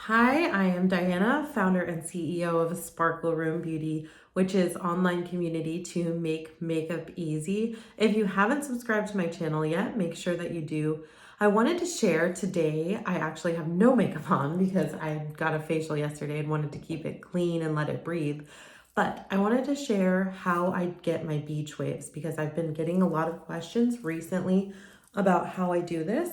Hi, I am Diana, founder and CEO of Sparkle Room Beauty, which is online community to make makeup easy. If you haven't subscribed to my channel yet, make sure that you do. I wanted to share today, I actually have no makeup on because I got a facial yesterday and wanted to keep it clean and let it breathe. But I wanted to share how I get my beach waves because I've been getting a lot of questions recently about how I do this.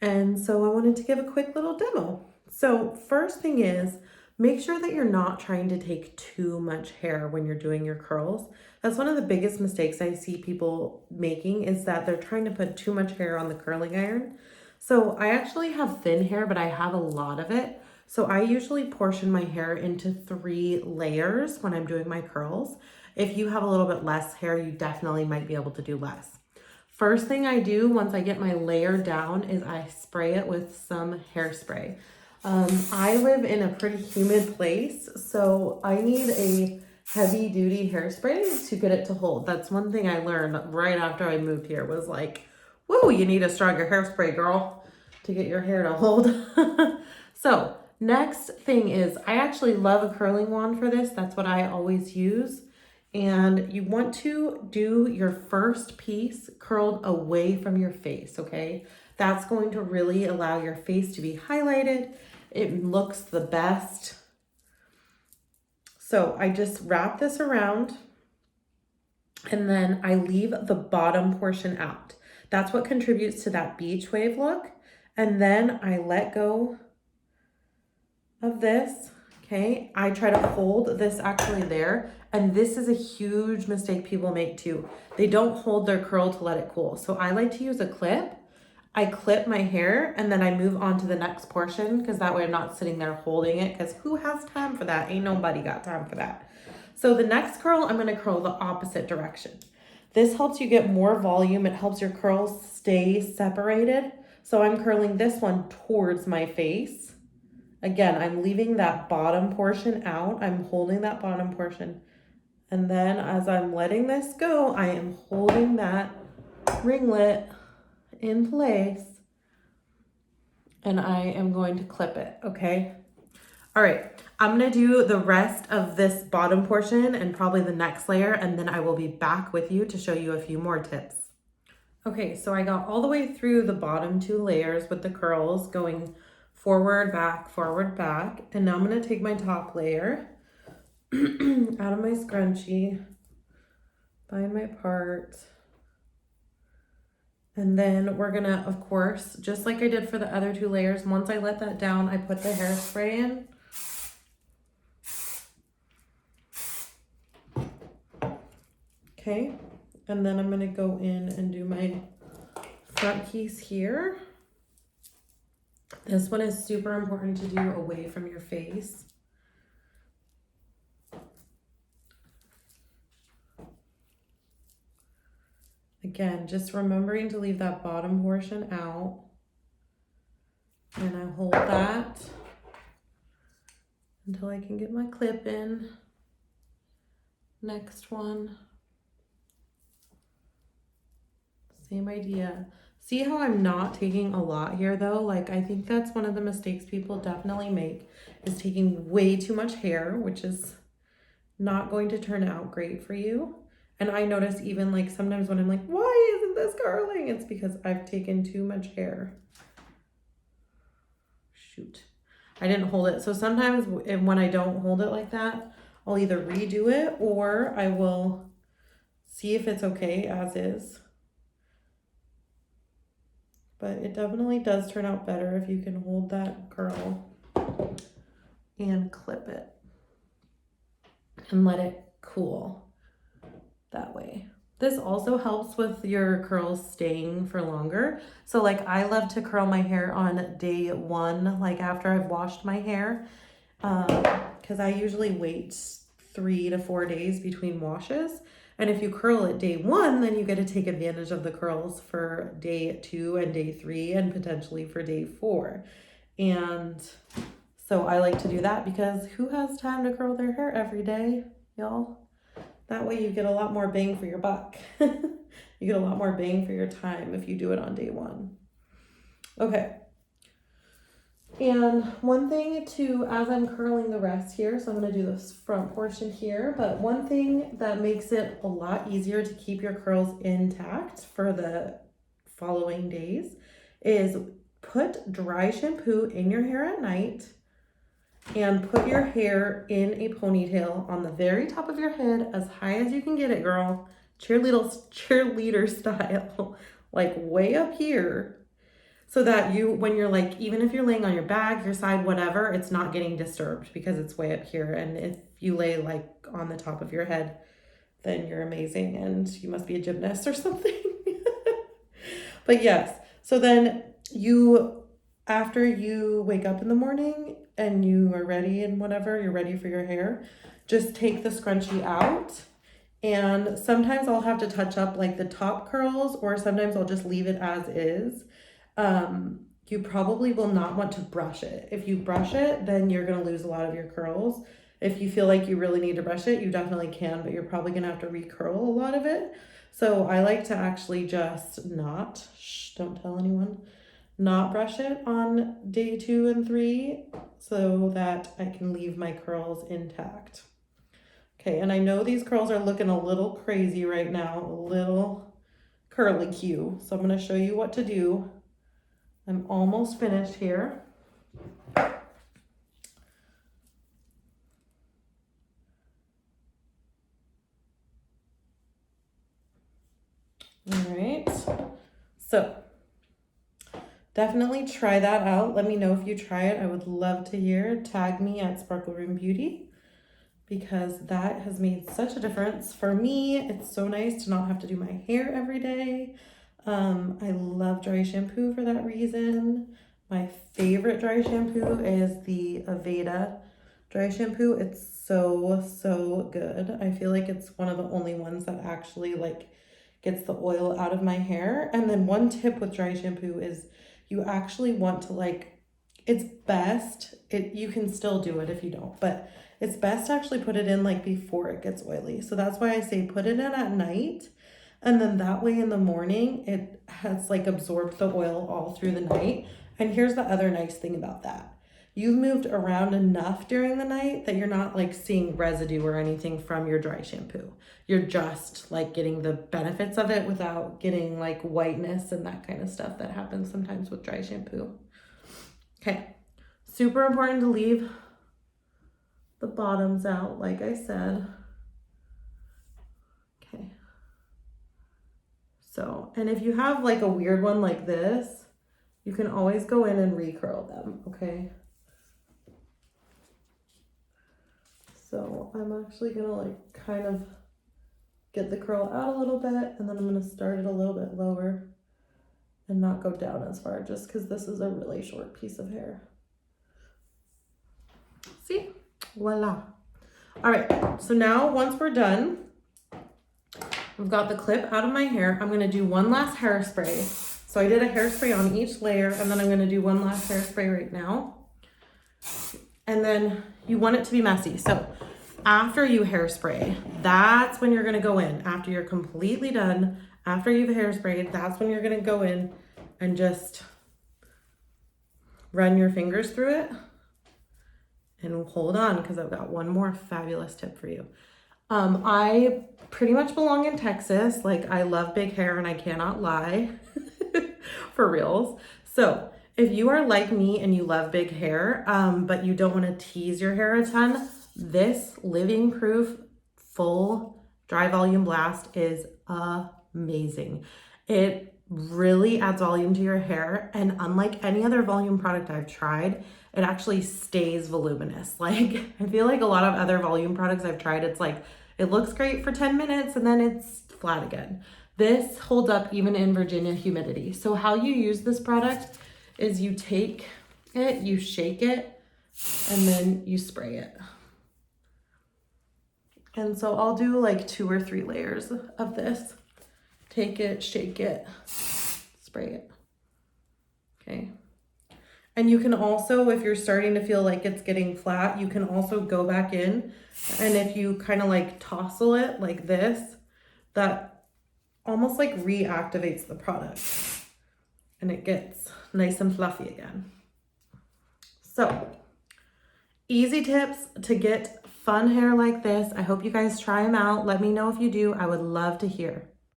And so I wanted to give a quick little demo. So first thing is, make sure that you're not trying to take too much hair when you're doing your curls. That's one of the biggest mistakes I see people making, is that they're trying to put too much hair on the curling iron. So I actually have thin hair, but I have a lot of it. So I usually portion my hair into 3 layers when I'm doing my curls. If you have a little bit less hair, you definitely might be able to do less. First thing I do once I get my layer down is I spray it with some hairspray. I live in a pretty humid place, so I need a heavy duty hairspray to get it to hold. That's one thing I learned right after I moved here, was like, whoa, you need a stronger hairspray, girl, to get your hair to hold. So next thing is, I actually love a curling wand for this. That's what I always use. And you want to do your first piece curled away from your face, okay? That's going to really allow your face to be highlighted. It looks the best. So I just wrap this around and then I leave the bottom portion out. That's what contributes to that beach wave look. And then I let go of this. Okay, I try to hold this actually there, and this is a huge mistake people make too. They don't hold their curl to let it cool. So I like to use a clip. I clip my hair and then I move on to the next portion, because that way I'm not sitting there holding it, because who has time for that? Ain't nobody got time for that. So the next curl, I'm gonna curl the opposite direction. This helps you get more volume. It helps your curls stay separated. So I'm curling this one towards my face. Again, I'm leaving that bottom portion out. I'm holding that bottom portion. And then as I'm letting this go, I am holding that ringlet in place. And I am going to clip it, okay? All right, I'm gonna do the rest of this bottom portion and probably the next layer, and then I will be back with you to show you a few more tips. Okay, so I got all the way through the bottom 2 layers with the curls going forward, back, and now I'm gonna take my top layer out of my scrunchie, find my part, and then we're gonna, of course, just like I did for the other 2 layers, once I let that down, I put the hairspray in. Okay, and then I'm gonna go in and do my front piece here. This one is super important to do away from your face. Again, just remembering to leave that bottom portion out. And I hold that until I can get my clip in. Next one. Same idea. See how I'm not taking a lot here though? Like, I think that's one of the mistakes people definitely make, is taking way too much hair, which is not going to turn out great for you. And I notice even like sometimes when I'm like, why isn't this curling? It's because I've taken too much hair. Shoot, I didn't hold it. So sometimes when I don't hold it like that, I'll either redo it or I will see if it's okay as is. But it definitely does turn out better if you can hold that curl and clip it and let it cool that way. This also helps with your curls staying for longer. So like, I love to curl my hair on day 1, like after I've washed my hair, because I usually wait 3 to 4 days between washes. And if you curl it day 1, then you get to take advantage of the curls for day 2 and day 3 and potentially for day 4. And so I like to do that, because who has time to curl their hair every day, y'all? That way you get a lot more bang for your buck. You get a lot more bang for your time if you do it on day 1. Okay. And one thing too, as I'm curling the rest here, so I'm going to do this front portion here, but one thing that makes it a lot easier to keep your curls intact for the following days is put dry shampoo in your hair at night and put your hair in a ponytail on the very top of your head, as high as you can get it, girl. Cheerleader style, like way up here, so that you, when you're like, even if you're laying on your back, your side, whatever, it's not getting disturbed because it's way up here. And if you lay like on the top of your head, then you're amazing and you must be a gymnast or something. But yes, so then you, after you wake up in the morning and you are ready and whatever, you're ready for your hair, just take the scrunchie out. And sometimes I'll have to touch up like the top curls, or sometimes I'll just leave it as is. You probably will not want to brush it. If you brush it, then you're going to lose a lot of your curls. If you feel like you really need to brush it, you definitely can, but you're probably going to have to recurl a lot of it. So I like to actually just not, don't tell anyone, not brush it on day 2 and 3 so that I can leave my curls intact. Okay, and I know these curls are looking a little crazy right now, a little curly Q. So I'm going to show you what to do. I'm almost finished here. All right, so definitely try that out. Let me know if you try it. I would love to hear. Tag me at Sparkle Room Beauty, because that has made such a difference for me. It's so nice to not have to do my hair every day. I love dry shampoo for that reason. My favorite dry shampoo is the Aveda dry shampoo. It's so good. I feel like it's one of the only ones that actually like gets the oil out of my hair. And then one tip with dry shampoo is you actually want to like, it's best, you can still do it if you don't, but it's best to actually put it in like before it gets oily. So that's why I say put it in at night. And then that way in the morning, it has like absorbed the oil all through the night. And here's the other nice thing about that. You've moved around enough during the night that you're not like seeing residue or anything from your dry shampoo. You're just like getting the benefits of it without getting like whiteness and that kind of stuff that happens sometimes with dry shampoo. Okay, super important to leave the bottoms out, like I said. Okay. So, and if you have like a weird one like this, you can always go in and recurl them, okay? So I'm actually gonna like kind of get the curl out a little bit, and then I'm gonna start it a little bit lower and not go down as far, just because this is a really short piece of hair. See? Voila. All right, so now once we're done, we've got the clip out of my hair. I'm gonna do one last hairspray. So I did a hairspray on each layer, and then I'm gonna do one last hairspray right now. And then you want it to be messy. So after you hairspray, that's when you're gonna go in. After you're completely done, after you've hairsprayed, that's when you're gonna go in and just run your fingers through it. And hold on, because I've got one more fabulous tip for you. I pretty much belong in Texas. Like, I love big hair and I cannot lie. For reals. So if you are like me and you love big hair, but you don't want to tease your hair a ton, this living proof full dry volume blast is amazing. It really adds volume to your hair, and unlike any other volume product I've tried, it actually stays voluminous. Like, I feel like a lot of other volume products I've tried, it's like it looks great for 10 minutes and then it's flat again. This holds up even in Virginia humidity. So how you use this product is you take it, you shake it, and then you spray it. And so I'll do like 2 or 3 layers of this. Take it, shake it, spray it. Okay. And you can also, if you're starting to feel like it's getting flat, you can also go back in, and if you kind of like tousle it like this, that almost like reactivates the product and it gets nice and fluffy again. So, easy tips to get fun hair like this. I hope you guys try them out. Let me know if you do. I would love to hear.